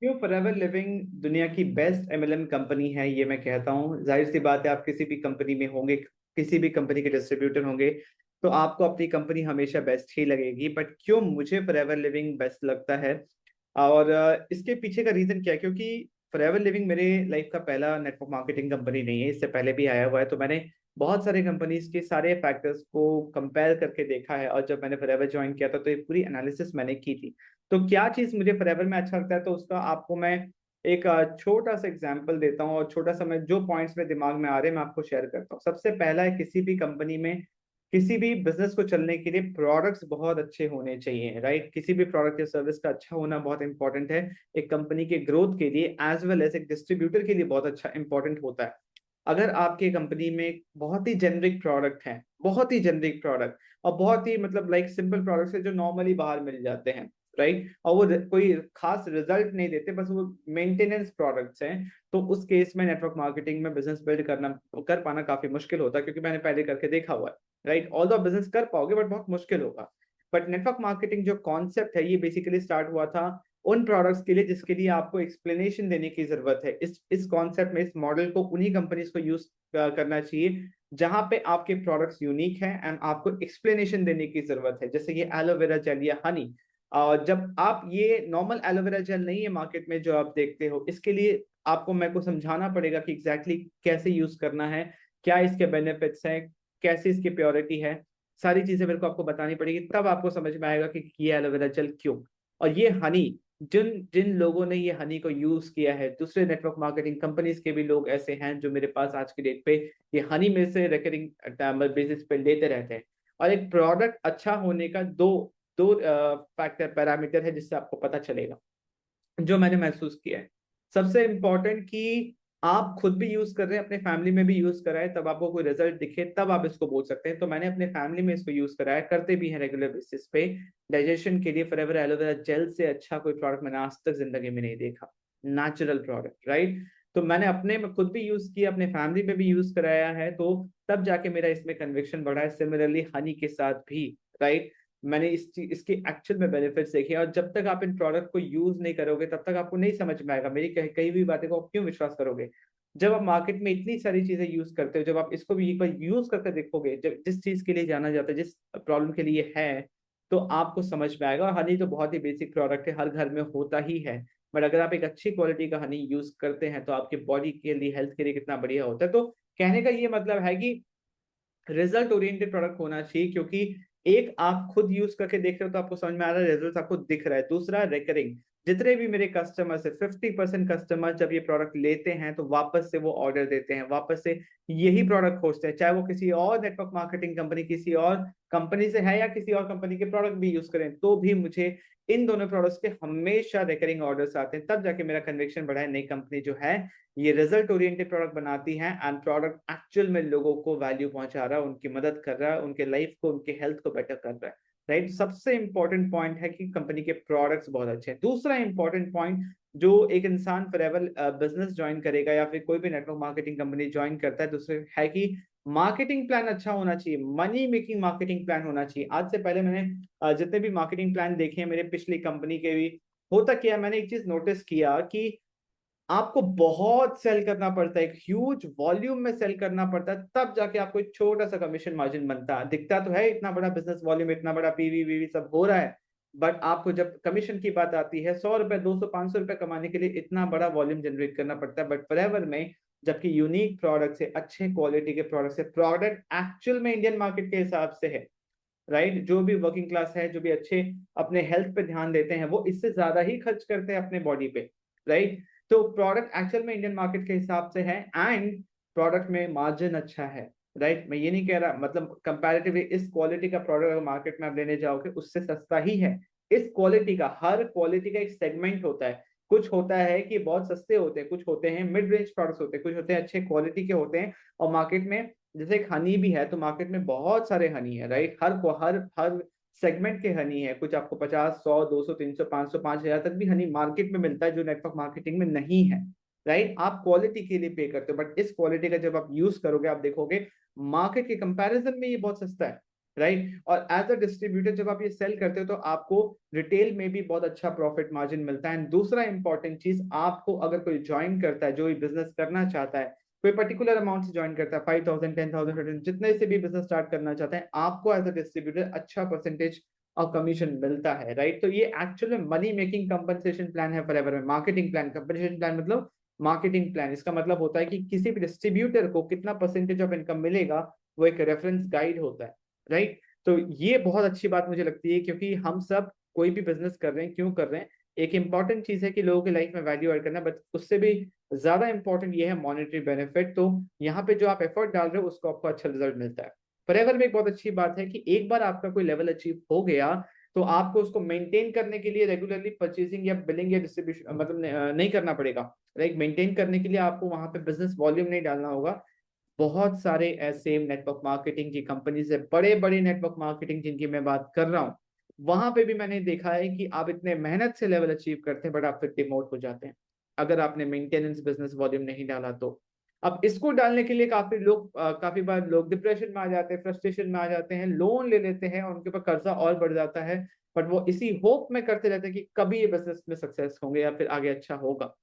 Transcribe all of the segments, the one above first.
क्यों forever living दुनिया की बेस्ट एमएलएम कंपनी है, ये मैं कहता हूँ। जाहिर सी बात है, आप किसी भी कंपनी में होंगे, किसी भी कंपनी के डिस्ट्रीब्यूटर होंगे, तो आपको अपनी कंपनी हमेशा बेस्ट ही लगेगी। बट क्यों मुझे फॉरएवर लिविंग बेस्ट लगता है, और इसके पीछे का रीजन क्या है? क्योंकि फॉरएवर लिविंग मेरे लाइफ का पहला नेटवर्क मार्केटिंग कंपनी नहीं है, इससे पहले भी आया हुआ है। तो मैंने बहुत सारे कंपनीज के सारे फैक्टर्स को कंपेयर करके देखा है, और जब मैंने फॉरएवर ज्वाइन किया था तो ये पूरी एनालिसिस मैंने की थी। तो क्या चीज मुझे फॉरएवर में अच्छा लगता है, तो उसका आपको मैं एक छोटा सा एग्जांपल देता हूँ, और छोटा सा मैं जो पॉइंट्स मेरे दिमाग में आ रहे हैं मैं आपको शेयर करता हूँ। सबसे पहला है, किसी भी कंपनी में, किसी भी बिजनेस को चलने के लिए प्रोडक्ट्स बहुत अच्छे होने चाहिए, राइट? किसी भी प्रोडक्ट या सर्विस का अच्छा होना बहुत इंपॉर्टेंट है। एक कंपनी के ग्रोथ के लिए एज वेल एज एक डिस्ट्रीब्यूटर के लिए बहुत अच्छा इंपॉर्टेंट होता है। अगर आपके कंपनी में बहुत ही जेनरिक प्रोडक्ट है, बहुत ही जेनरिक प्रोडक्ट, और बहुत ही मतलब लाइक सिंपल प्रोडक्ट्स है जो नॉर्मली बाहर मिल जाते हैं, राइट, और वो कोई खास रिजल्ट नहीं देते, बस वो मेंटेनेंस प्रोडक्ट्स हैं, तो उस केस में नेटवर्क मार्केटिंग में बिजनेस बिल्ड करना, कर पाना काफी मुश्किल होता है, क्योंकि मैंने पहले करके देखा हुआ है, राइट। ऑल दो बिजनेस कर पाओगे बट बहुत मुश्किल होगा। बट नेटवर्क मार्केटिंग जो कॉन्सेप्ट है, ये बेसिकली स्टार्ट हुआ था उन प्रोडक्ट्स के लिए जिसके लिए आपको एक्सप्लेनेशन देने की जरूरत है। इस कॉन्सेप्ट में, इस मॉडल को उन्हीं कंपनीज को यूज करना चाहिए जहां पे आपके प्रोडक्ट्स यूनिक हैं एंड आपको एक्सप्लेनेशन देने की जरूरत है। जैसे ये एलोवेरा जेल या हनी, जब आप, ये नॉर्मल एलोवेरा जेल नहीं है मार्केट में जो आप देखते हो, इसके लिए आपको, मेरे को समझाना पड़ेगा कि एग्जैक्टली कैसे यूज करना है, क्या इसके बेनिफिट्स हैं, कैसे इसकी प्योरिटी है, सारी चीजें मेरे को आपको बतानी पड़ेगी, तब आपको समझ में आएगा कि ये एलोवेरा जेल क्यों। और ये हनी, जिन जिन लोगों ने ये हनी को यूज किया है, दूसरे नेटवर्क मार्केटिंग कंपनीज के भी लोग ऐसे हैं जो मेरे पास आज की डेट पे ये हनी में से रिकरिंग बेसिस पे लेते रहते हैं। और एक प्रोडक्ट अच्छा होने का दो दो फैक्टर पैरामीटर है जिससे आपको पता चलेगा, जो मैंने महसूस किया है। सबसे इंपॉर्टेंट कि आप खुद भी यूज कर रहे हैं, अपने फैमिली में भी यूज कराए, तब आपको कोई रिजल्ट दिखे तब आप इसको बोल सकते हैं। तो मैंने अपने फैमिली में इसको यूज कराया, करते भी हैं रेगुलर बेसिस पे। डाइजेशन के लिए फॉरएवर एलोवेरा जेल से अच्छा कोई प्रोडक्ट मैंने आज तक जिंदगी में नहीं देखा, नेचुरल प्रोडक्ट, राइट। तो मैंने अपने में खुद भी यूज किया, अपने फैमिली में भी यूज कराया है, तो तब जाके मेरा इसमें कन्विक्शन बढ़ा है। सिमिलरली हनी के साथ भी, राइट, मैंने इसके एक्चुअल में बेनिफिट्स देखे। और जब तक आप इन प्रोडक्ट को यूज नहीं करोगे तब तक आपको नहीं समझ में आएगा। मेरी कही हुई बातें को आप क्यों विश्वास करोगे? जब आप मार्केट में इतनी सारी चीजें यूज करते हो, जब आप इसको भी एक बार यूज करके देखोगे, जब जिस चीज के लिए जाना जाता है, जिस प्रॉब्लम के लिए है, तो आपको समझ में आएगा। और हनी तो बहुत ही बेसिक प्रोडक्ट है, हर घर में होता ही है। बट अगर आप एक अच्छी क्वालिटी का हनी यूज करते हैं तो आपके बॉडी के लिए, हेल्थ के लिए कितना बढ़िया होता है। तो कहने का ये मतलब है कि रिजल्ट ओरिएंटेड प्रोडक्ट होना चाहिए, क्योंकि एक, आप खुद यूज करके देख रहे हो तो आपको समझ में आ रहा है, रिजल्ट आपको दिख रहा है। दूसरा, रेकरिंग, जितने भी मेरे कस्टमर्स है, 50% कस्टमर जब ये प्रोडक्ट लेते हैं तो वापस से वो ऑर्डर देते हैं, वापस से यही प्रोडक्ट खोजते हैं, चाहे वो किसी और नेटवर्क मार्केटिंग कंपनी, किसी और कंपनी से है, या किसी और कंपनी के प्रोडक्ट भी यूज करें, तो भी मुझे इन दोनों प्रोडक्ट्स के हमेशा रिकरिंग ऑर्डर्स आते हैं। तब जाके मेरा कन्विक्शन बढ़ा है, नई कंपनी जो है ये रिजल्ट ओरिएंटेड प्रोडक्ट बनाती है, एंड प्रोडक्ट एक्चुअल में लोगों को वैल्यू पहुंचा रहा है, उनकी मदद कर रहा है, उनके लाइफ को, उनके हेल्थ को बेटर कर रहा है, राइट। सबसे इंपॉर्टेंट पॉइंट है कि कंपनी के प्रोडक्ट्स बहुत अच्छे हैं। दूसरा इंपॉर्टेंट पॉइंट, जो एक इंसान फॉरएवर बिजनेस ज्वाइन करेगा या फिर कोई भी नेटवर्क मार्केटिंग कंपनी ज्वाइन करता है, दूसरे है कि मार्केटिंग प्लान अच्छा होना चाहिए, मनी मेकिंग मार्केटिंग प्लान होना चाहिए। आज से पहले मैंने जितने भी मार्केटिंग प्लान देखे हैं मेरे पिछली कंपनी के भी, होता क्या है, मैंने एक चीज नोटिस किया कि आपको बहुत सेल करना पड़ता है, एक ह्यूज वॉल्यूम में सेल करना पड़ता है, तब जाके आपको एक छोटा सा कमीशन मार्जिन बनता है। दिखता तो है इतना बड़ा बिजनेस वॉल्यूम, इतना बड़ा पीवी वीवी सब हो रहा है, बट आपको जब कमीशन की बात आती है, 100 रुपए, 200, 500 रुपए कमाने के लिए इतना बड़ा वॉल्यूम जनरेट करना पड़ता है। बट फॉरएवर में, जबकि यूनिक प्रोडक्ट है, अच्छे क्वालिटी के प्रोडक्ट है, प्रोडक्ट एक्चुअल में इंडियन मार्केट के हिसाब से है, राइट, जो भी वर्किंग क्लास है, जो भी अच्छे अपने हेल्थ पे ध्यान देते हैं, वो इससे ज्यादा ही खर्च करते हैं अपने बॉडी पे, राइट। तो प्रोडक्ट एक्चुअल में इंडियन मार्केट के हिसाब से है, एंड प्रोडक्ट में मार्जिन अच्छा है, राइट। मैं ये नहीं कह रहा, मतलब कंपैरेटिवली इस क्वालिटी का प्रोडक्ट अगर मार्केट में आप लेने जाओगे उससे सस्ता ही है। इस क्वालिटी का, हर क्वालिटी का एक सेगमेंट होता है। कुछ होता है कि बहुत सस्ते होते हैं, कुछ होते हैं मिड रेंज प्रोडक्ट्स होते हैं, कुछ होते हैं अच्छे क्वालिटी के होते हैं। और मार्केट में, जैसे एक हनी भी है, तो मार्केट में बहुत सारे हनी है, राइट, हर को हर सेगमेंट के हनी है। कुछ आपको 50, 100, 200, 300, 500, 5,000 तक भी हनी मार्केट में मिलता है, जो नेटवर्क मार्केटिंग में नहीं है, राइट। आप क्वालिटी के लिए पे करते हो, बट इस क्वालिटी का जब आप यूज करोगे, आप देखोगे मार्केट के कंपैरिजन में ये बहुत सस्ता है। राइट। और एज अ डिस्ट्रीब्यूटर जब आप ये सेल करते हो तो आपको रिटेल में भी बहुत अच्छा प्रॉफिट मार्जिन मिलता है। एंड दूसरा इंपॉर्टेंट चीज, आपको अगर कोई ज्वाइन करता है, जो भी बिजनेस करना चाहता है, कोई पर्टिकुलर अमाउंट से ज्वाइन करता है, 5,000, 10,000, जितने से भी बिजनेस स्टार्ट करना चाहते हैं, आपको एज अ डिस्ट्रीब्यूटर अच्छा परसेंटेज और कमीशन मिलता है, राइट। तो ये actually money making compensation plan है फॉरएवर में। मार्केटिंग प्लान, कंपनसेशन प्लान मतलब मार्केटिंग प्लान। इसका मतलब होता है कि किसी भी डिस्ट्रीब्यूटर को कितना परसेंटेज ऑफ इनकम मिलेगा, वो एक रेफरेंस गाइड होता है, राइट। तो ये बहुत अच्छी बात मुझे लगती है, क्योंकि हम सब कोई भी बिजनेस कर रहे हैं, क्यों कर रहे हैं, एक इंपॉर्टेंट चीज है कि लोगों की लाइफ में वैल्यू ऐड करना, बट उससे भी ज्यादा इंपॉर्टेंट ये है मॉनेटरी बेनिफिट। तो यहाँ पे जो आप एफर्ट डाल रहे हो उसको आपको अच्छा रिजल्ट मिलता है। फॉरएवर में एक बहुत अच्छी बात है कि एक बार आपका कोई लेवल अचीव हो गया, तो आपको उसको मेंटेन करने के लिए रेगुलरली परचेसिंग या बिलिंग या डिस्ट्रीब्यूशन मतलब नहीं करना पड़ेगा, राइट। मेंटेन करने के लिए आपको वहां पे बिजनेस वॉल्यूम नहीं डालना होगा। बहुत सारे ऐसे नेटवर्क मार्केटिंग की कंपनीज है, बड़े बड़े नेटवर्क मार्केटिंग जिनकी मैं बात कर रहा हूँ, वहां पे भी मैंने देखा है कि आप इतने मेहनत से लेवल अचीव करते हैं, बट आप फिर डिमोट हो जाते हैं अगर आपने मेंटेनेंस बिजनेस वॉल्यूम नहीं डाला तो। अब इसको डालने के लिए काफी बार लोग डिप्रेशन में आ जाते हैं, फ्रस्ट्रेशन में आ जाते हैं, लोन ले लेते हैं और उनके ऊपर कर्जा और बढ़ जाता है। बट वो इसी होप में करते रहते हैं कि कभी ये बिजनेस में सक्सेस होंगे या फिर आगे अच्छा होगा।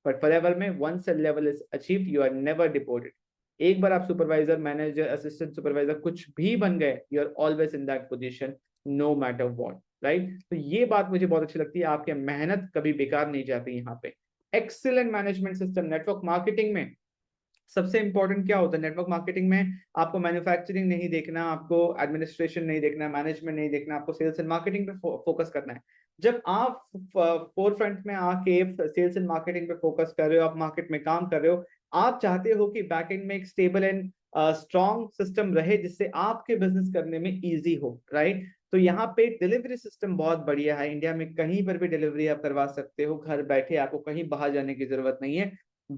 बट फॉरएवर में once a level is achieved, you are never deported. एक बार आप सुपरवाइजर, मैनेजर, असिस्टेंट सुपरवाइजर कुछ भी बन गए, you are always in that position, no matter what, right. तो ये बात मुझे बहुत अच्छी लगती है, आपकी मेहनत कभी बेकार नहीं जाती यहाँ पे। Excellent management system network marketing में सबसे इंपॉर्टेंट क्या होता है नेटवर्क मार्केटिंग में, आपको मैन्युफैक्चरिंग नहीं देखना, आपको एडमिनिस्ट्रेशन नहीं देखना, मैनेजमेंट नहीं देखना, आपको सेल्स एंड मार्केटिंग पे फोकस करना है। जब आप फोर फ्रंट में आके सेल्स एंड मार्केटिंग पे फोकस कर रहे हो, आप मार्केट में काम कर रहे हो, आप चाहते हो कि बैकएंड में एक स्टेबल एंड स्ट्रॉन्ग सिस्टम रहे जिससे आपके बिजनेस करने में इजी हो, राइट। तो यहाँ पे डिलीवरी सिस्टम बहुत बढ़िया है, इंडिया में कहीं पर भी डिलीवरी आप करवा सकते हो घर बैठे, आपको कहीं बाहर जाने की जरूरत नहीं है।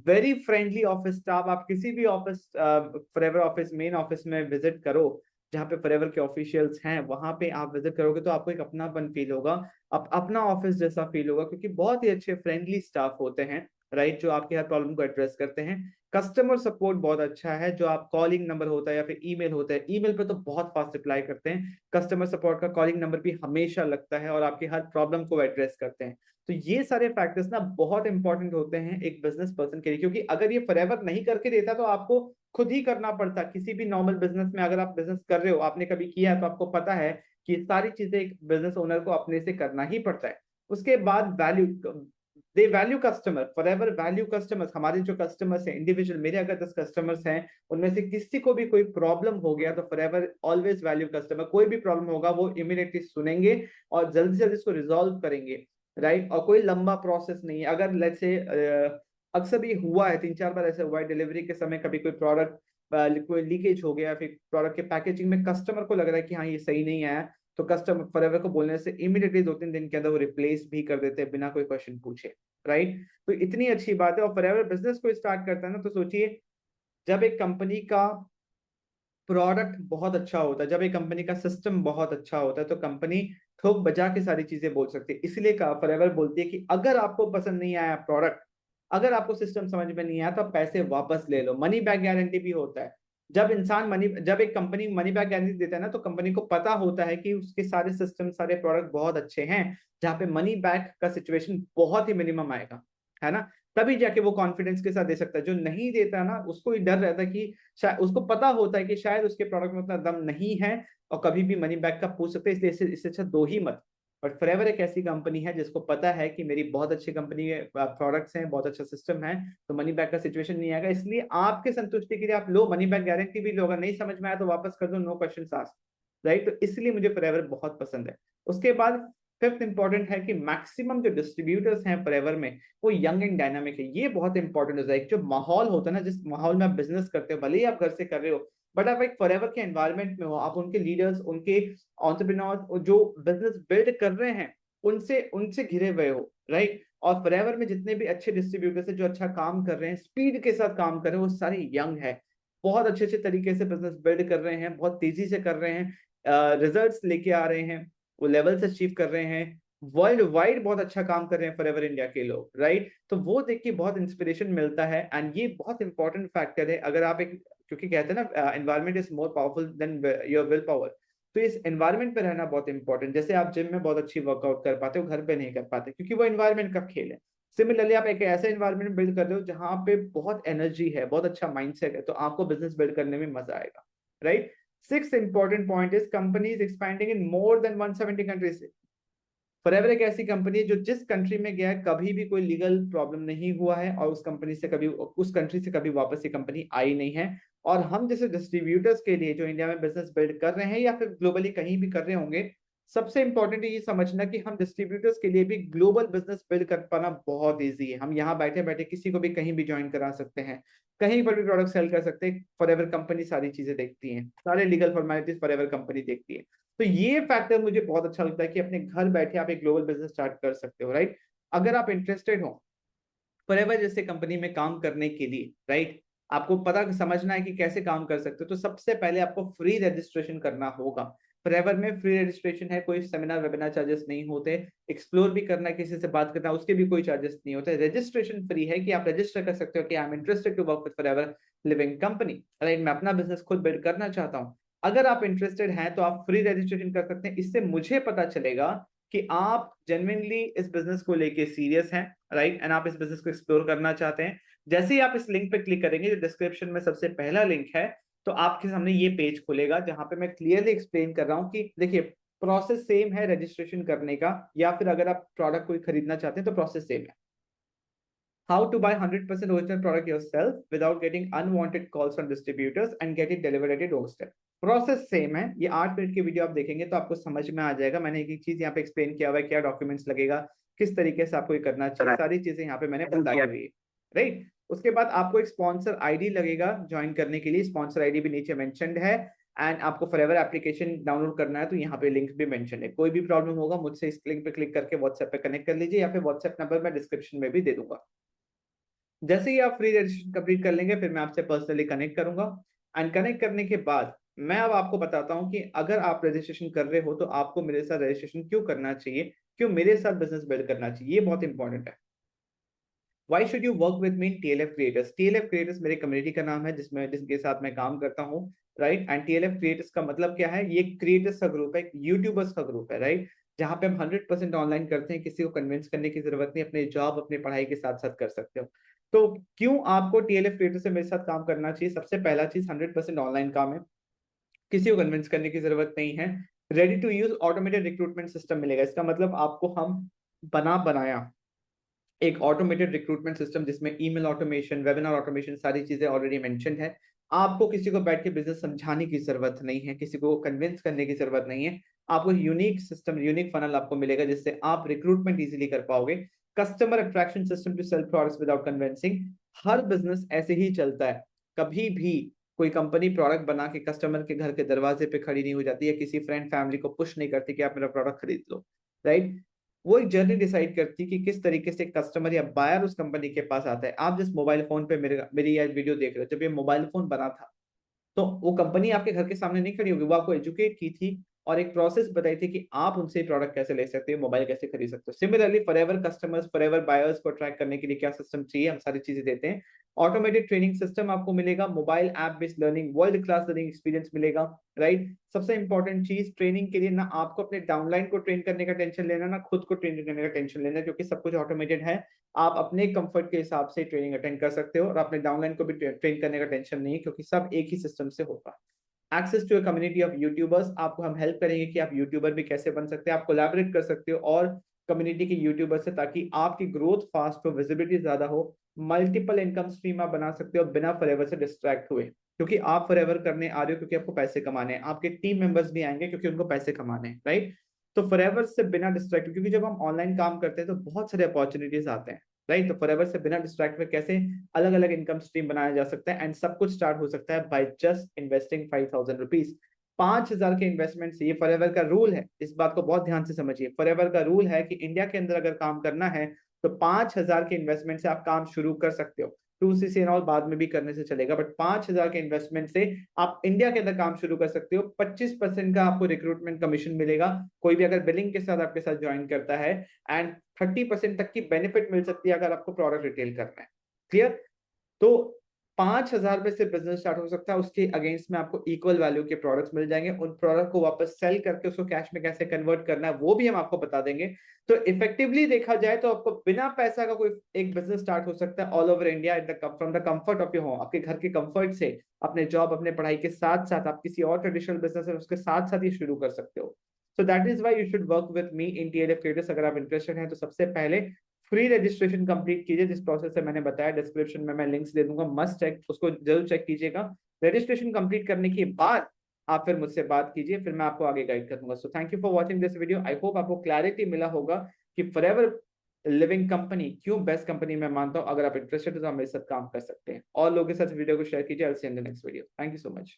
वेरी फ्रेंडली ऑफिस स्टाफ, आप किसी भी office forever office main office में विजिट करो, जहाँ पे फॉरएवर के ऑफिशियल्स हैं, वहां पे आप विजिट करोगे तो आपको एक अपनापन फील होगा, अपना ऑफिस जैसा फील होगा, क्योंकि बहुत ही अच्छे फ्रेंडली स्टाफ होते हैं, राइट, जो आपके हर प्रॉब्लम को एड्रेस करते हैं। कस्टमर सपोर्ट बहुत अच्छा है, जो आप कॉलिंग नंबर होता है या फिर ईमेल होता है, ईमेल पे तो बहुत फास्ट रिप्लाई करते हैं, कस्टमर सपोर्ट का कॉलिंग नंबर भी हमेशा लगता है और आपकी हर प्रॉब्लम को एड्रेस करते हैं। तो ये सारे फैक्टर्स ना बहुत इंपॉर्टेंट होते हैं एक बिजनेस पर्सन के लिए, क्योंकि अगर ये फॉरएवर नहीं करके देता तो आपको खुद ही करना पड़ता। किसी भी नॉर्मल बिजनेस में अगर आप बिजनेस कर रहे हो, आपने कभी किया है तो आपको पता है कि सारी चीजें एक बिजनेस ओनर को अपने से करना ही पड़ता है। उसके बाद वैल्यू, दे value customer, forever value customers. हमारे जो कस्टमर्स हैं इंडिविजुअल, मेरे अगर 10 कस्टमर्स हैं, उनमें से किसी को भी कोई प्रॉब्लम हो गया तो फॉरएवर ऑलवेज वैल्यू कस्टमर। कोई भी प्रॉब्लम होगा वो इमीडिएटली सुनेंगे और जल्दी से जल्दी इसको रिजॉल्व करेंगे, राइट। और कोई लंबा प्रोसेस नहीं है। अगर लेट्स से अक्सर भी हुआ है, 3-4 बार ऐसा हुआ है डिलीवरी के समय, कभी कोई प्रोडक्ट कोई लीकेज हो गया, फिर प्रोडक्ट के पैकेजिंग में कस्टमर को लग रहा है कि हाँ ये सही नहीं आया, तो कस्टमर फॉरएवर को बोलने से इमीडिएटली 2-3 दिन के अंदर वो रिप्लेस भी कर देते हैं बिना कोई क्वेश्चन पूछे, राइट। तो इतनी अच्छी बात है। और फॉरएवर बिजनेस को स्टार्ट करता है ना, तो सोचिए, जब एक कंपनी का प्रोडक्ट बहुत अच्छा होता है, जब एक कंपनी का सिस्टम बहुत अच्छा होता है, तो कंपनी ठोक बजा के सारी चीजें बोल सकती है। इसलिए कहा फॉरएवर बोलती है कि अगर आपको पसंद नहीं आया प्रोडक्ट, अगर आपको सिस्टम समझ में नहीं आया, तो आप पैसे वापस ले लो। मनी बैक गारंटी भी होता है। जब एक कंपनी मनी बैक गारंटी देता है ना, तो कंपनी को पता होता है कि उसके सारे सिस्टम, सारे प्रोडक्ट बहुत अच्छे हैं, जहाँ पे मनी बैक का सिचुएशन बहुत ही मिनिमम आएगा, है ना। तभी जाके वो कॉन्फिडेंस के साथ दे सकता है। जो नहीं देता ना, उसको ही डर रहता है कि शायद, उसको पता होता है कि शायद उसके प्रोडक्ट में उतना दम नहीं है और कभी भी मनी बैक का पूछ सकते हैं, इसलिए इससे अच्छा दो ही मत। बट फॉरएवर एक ऐसी कंपनी है जिसको पता है कि मेरी बहुत अच्छी कंपनी प्रोडक्ट्स हैं, बहुत अच्छा सिस्टम है, तो मनी बैक का सिचुएशन नहीं आएगा। इसलिए आपके संतुष्टि के लिए आप लो, मनी बैक गारंटी भी लो, अगर नहीं समझ में आया तो वापस कर दो, नो क्वेश्चन आस्क्ड, राइट। तो इसलिए मुझे फॉरएवर बहुत पसंद है। उसके बाद फिफ्थ इंपॉर्टेंट है कि मैक्सिमम जो डिस्ट्रीब्यूटर्स हैं फॉरएवर में, वो यंग एंड डायनामिक है। ये बहुत इंपॉर्टेंट होता है। एक जो माहौल होता है ना, जिस माहौल में आप बिजनेस करते हो, भले ही आप घर से कर रहे हो, बट आप एक फॉरएवर के एनवायरनमेंट में हो, आप उनके लीडर्स, उनके एंटरप्रेन्योर्स जो बिजनेस बिल्ड कर रहे हैं, उनसे उनसे घिरे हुए हो, राइट। और फॉरएवर में जितने भी अच्छे डिस्ट्रीब्यूटर्स हैं जो अच्छा काम कर रहे हैं, स्पीड के साथ काम कर रहे हैं, वो सारे यंग है, बहुत अच्छे अच्छे तरीके से बिजनेस बिल्ड कर रहे हैं, बहुत तेजी से कर रहे हैं, रिजल्ट्स लेके आ रहे हैं, वो लेवल्स अचीव कर रहे हैं, वर्ल्ड वाइड बहुत अच्छा काम कर रहे हैं फॉरएवर इंडिया के लोग, राइट। तो वो देख के बहुत इंस्पिरेशन मिलता है। एंड ये बहुत इंपॉर्टेंट फैक्टर है। अगर आप एक, क्योंकि कहते हैं ना, environment is more powerful than your will power. तो इस एनवायरनमेंट पे रहना बहुत इंपॉर्टेंट। जैसे आप जिम में बहुत अच्छी वर्कआउट कर पाते हो, घर पे नहीं कर पाते, क्योंकि वो एनवायरनमेंट का खेल है। सिमिलरली आप एक ऐसा एनवायरनमेंट बिल्ड कर रहे हो जहां पे बहुत एनर्जी है, बहुत अच्छा माइंडसेट है, तो आपको बिजनेस बिल्ड करने में मजा आएगा, right. Six important point is companies expanding in more than 170 countries. Forever एक ऐसी कंपनी है जो जिस कंट्री में गया है कभी भी कोई लीगल प्रॉब्लम नहीं हुआ है, और उस कंपनी से कभी, उस कंट्री से कभी वापस ये कंपनी आई नहीं है। और हम जैसे डिस्ट्रीब्यूटर्स के लिए जो इंडिया में बिजनेस बिल्ड कर रहे हैं या फिर ग्लोबली कहीं भी कर रहे होंगे, सबसे इंपॉर्टेंट ये समझना कि हम डिस्ट्रीब्यूटर्स के लिए भी ग्लोबल बिजनेस बिल्ड कर पाना बहुत ईजी है। हम यहाँ बैठे बैठे किसी को भी कहीं भी ज्वाइन करा सकते हैं, कहीं पर भी प्रोडक्ट सेल कर सकते हैं। फॉरएवर कंपनी सारी चीजें देखती है, सारे लीगल फॉर्मेलिटीज फॉरएवर कंपनी देखती है। तो ये फैक्टर मुझे बहुत अच्छा लगता है कि अपने घर बैठे आप एक ग्लोबल बिजनेस स्टार्ट कर सकते हो, राइट। अगर आप इंटरेस्टेड हो फॉरएवर जैसे कंपनी में काम करने के लिए, राइट, आपको पता समझना है कि कैसे काम कर सकते हो, तो सबसे पहले आपको फ्री रजिस्ट्रेशन करना होगा। फॉरएवर में फ्री रजिस्ट्रेशन है, कोई सेमिनार वेबिनार चार्जेस नहीं होते। एक्सप्लोर भी करना है, किसी से बात करना है, उसके भी कोई चार्जेस नहीं होते। रजिस्ट्रेशन फ्री है कि आप रजिस्टर कर सकते हो कि I am interested to work with Forever Living company, right, मैं अपना बिजनेस खुद बिल्ड करना चाहता हूँ। अगर आप इंटरेस्टेड हैं तो आप फ्री रजिस्ट्रेशन कर सकते हैं। इससे मुझे पता चलेगा कि आप जेन्युइनली इस बिजनेस को लेके सीरियस हैं, राइट, एंड आप इस बिजनेस को एक्सप्लोर करना चाहते हैं। जैसे ही आप इस लिंक पे क्लिक करेंगे, जो डिस्क्रिप्शन में सबसे पहला लिंक है, तो आपके सामने ये पेज खुलेगा जहां पे मैं क्लियरली एक्सप्लेन कर रहा हूँ कि देखिए प्रोसेस सेम है रजिस्ट्रेशन करने का, या फिर अगर आप प्रोडक्ट कोई खरीदना चाहते हैं तो प्रोसेस सेम है। How to buy 100% original product yourself without getting unwanted calls from distributors and get it delivered at your doorstep. Process same है। ये 8 मिनट की वीडियो आप देखेंगे तो आपको समझ में आ जाएगा। मैंने एक एक चीज यहाँ पे एक्सप्लेन किया हुआ है, क्या डॉक्यूमेंट्स लगेगा, किस तरीके से आपको ये करना चाहिए, सारी चीजें यहाँ पे मैंने बताई हुई है, राइट। उसके बाद आपको एक स्पॉन्सर आईडी लगेगा ज्वाइन करने के लिए, स्पॉन्सर आईडी भी नीचे मेंशन्ड है। एंड आपको फॉरएवर एप्लीकेशन डाउनलोड करना है तो यहाँ पे लिंक भी मेंशन है। कोई भी प्रॉब्लम होगा मुझसे इस लिंक पे क्लिक करके व्हाट्सएप पे कनेक्ट कर लीजिए, या फिर व्हाट्सएप नंबर मैं डिस्क्रिप्शन में भी दे दूंगा। जैसे ही आप फ्री रजिस्ट्रेशन कंप्लीट कर लेंगे फिर मैं आपसे पर्सनली कनेक्ट करूंगा। एंड कनेक्ट करने के बाद मैं अब आपको बताता हूं कि अगर आप रजिस्ट्रेशन कर रहे हो तो आपको मेरे साथ रजिस्ट्रेशन क्यों करना चाहिए, क्यों मेरे साथ बिजनेस बिल्ड करना चाहिए, ये बहुत इंपॉर्टेंट है। Why should you work with me in TLF creators. TLF creators मेरी कम्युनिटी का नाम है जिसमें जिसके साथ मैं काम करता हूँ, राइट। एंड टीएलएफ क्रिएटर्स का मतलब क्या है, ये क्रिएटर्स का ग्रुप है, यूट्यूबर्स का ग्रुप है, राइट, जहाँ पे हम 100% ऑनलाइन करते हैं। किसी को कन्विंस करने की जरूरत नहीं, अपने जॉब अपनी पढ़ाई के साथ साथ कर सकते हो। तो क्यों आपको टीएलएफ क्रिएटर से मेरे साथ काम करना चाहिए? सबसे पहला चीज, 100% ऑनलाइन काम है, किसी को कन्विंस करने की जरूरत नहीं है। Ready to use automated recruitment system मिलेगा। इसका मतलब आपको हम बना बनाया एक ऑटोमेटेड रिक्रूटमेंट सिस्टम जिसमें ईमेल ऑटोमेशन, वेबिनार ऑटोमेशन, सारी चीजें ऑलरेडी मेंशन्ड है। आपको किसी को बैठ के बिजनेस समझाने की जरूरत नहीं है, किसी को कन्विंस करने की जरूरत नहीं है। आपको यूनिक सिस्टम, यूनिक फनल आपको मिलेगा जिससे आप रिक्रूटमेंट इजीली कर पाओगे। Customer attraction system to sell products without convincing. हर बिजनेस ऐसे ही चलता है। कभी भी कोई कंपनी प्रोडक्ट बना के कस्टमर के घर के दरवाजे पे खड़ी नहीं हो जाती है, किसी फ्रेंड फैमिली को पुश नहीं करती कि आप मेरा प्रोडक्ट खरीद लो, राइट। वो एक जर्नी डिसाइड करती है कि किस तरीके से कस्टमर या बायर उस कंपनी के पास आता है। आप जिस मोबाइल फोन पे मेरी ये वीडियो देख रहे हो, जब ये मोबाइल फोन बना था तो वो कंपनी आपके घर के सामने नहीं खड़ी होगी, वो आपको एजुकेट की थी और एक प्रोसेस बताई थी कि आप उनसे प्रोडक्ट कैसे ले सकते हो, मोबाइल कैसे खरीद सकते हो। Similarly forever customers, forever buyers को अट्रैक्ट करने के लिए क्या सिस्टम चाहिए, हम सारी चीजें देते हैं। ऑटोमेटेड ट्रेनिंग सिस्टम आपको मिलेगा, mobile app based learning, world class learning experience मिलेगा, राइट। सबसे इंपॉर्टेंट चीज, ट्रेनिंग के लिए ना आपको अपने डाउनलाइन को ट्रेन करने का टेंशन लेना, ना खुद को ट्रेन करने का टेंशन लेना, क्योंकि सब कुछ ऑटोमेटेड है। आप अपने कंफर्ट के हिसाब से ट्रेनिंग अटेंड कर सकते हो और अपने डाउनलाइन को भी ट्रेन करने का टेंशन नहीं है, क्योंकि सब एक ही सिस्टम से होगा। Access to community of YouTubers, आपको हम हेल्प करेंगे कि आप यूट्यूबर भी कैसे बन सकते हैं। आप कोलैबोरेट कर सकते हो और कम्युनिटी के यूट्यूबर से, ताकि आपकी ग्रोथ फास्ट हो, विजिबिलिटी ज्यादा हो। मल्टीपल इनकम स्ट्रीम आप बना सकते हो बिना फॉरएवर से डिस्ट्रैक्ट हुए, क्योंकि आप फॉरएवर करने आ रहे हो क्योंकि आपको पैसे कमाने हैं। आपके टीम मेंबर्स भी आएंगे क्योंकि उनको पैसे कमाने हैं, राइट। तो फॉरएवर से बिना डिस्ट्रैक्ट, क्योंकि जब हम ऑनलाइन काम करते हैं तो बहुत सारे अपॉर्चुनिटीज आते हैं, राइट। तो फॉरएवर से बिना डिस्ट्रैक्ट में कैसे अलग अलग इनकम स्ट्रीम बनाया जा सकता है, एंड सब कुछ स्टार्ट हो सकता है बाय जस्ट इन्वेस्टिंग 5,000 रुपीज। 5,000 के इन्वेस्टमेंट से, ये फॉरएवर का रूल है, इस बात को बहुत ध्यान से समझिए। फॉरएवर का रूल है कि इंडिया के अंदर अगर काम करना है तो 5,000 के इन्वेस्टमेंट से आप काम शुरू कर सकते हो। 2CC एंड ऑल बाद में भी करने से चलेगा, बट 5,000 के इन्वेस्टमेंट से आप इंडिया के अंदर काम शुरू कर सकते हो। 25% का आपको रिक्रूटमेंट कमीशन मिलेगा, कोई भी अगर बिलिंग के साथ आपके साथ ज्वाइन करता है, एंड 30% तक की बेनिफिट मिल सकती है अगर आपको प्रोडक्ट रिटेल करना है। क्लियर? तो 5,000 रुपए से बिजनेस स्टार्ट हो सकता है, उसके अगेंस्ट में आपको इक्वल वैल्यू के प्रोडक्ट्स मिल जाएंगे। उन प्रोडक्ट को वापस सेल करके उसको कैश में कैसे कन्वर्ट करना है वो भी हम आपको बता देंगे। तो इफेक्टिवली देखा जाए तो आपको बिना पैसा का कोई एक बिजनेस स्टार्ट हो सकता है all over India, from the comfort of your home, आपके घर के कंफर्ट से, अपने जॉब अपने पढ़ाई के साथ साथ आप किसी और ट्रेडिशनल बिजनेस है उसके साथ साथ ही शुरू कर सकते हो। So that is why you should work with me in TLF creators. अगर आप इंटरेस्टेड हैं तो सबसे पहले फ्री रजिस्ट्रेशन कंप्लीट कीजिए, जिस प्रोसेस से मैंने बताया डिस्क्रिप्शन में मैं लिंक्स दे दूंगा, मस्ट चेक, उसको जरूर चेक कीजिएगा। रजिस्ट्रेशन कंप्लीट करने के बाद आप फिर मुझसे बात कीजिए, फिर मैं आपको आगे गाइड कर दूंगा। So thank you for watching this video. I hope आपको क्लैरिटी मिला होगा कि फॉरएवर लिविंग कंपनी क्यों बेस्ट कंपनी मैं मानता हूं। अगर आप इंटरेस्टेड हो तो आप मेरे साथ काम कर सकते हैं, और लोगों के साथ वीडियो को शेयर कीजिए। I will see you in the next video. Thank you so much.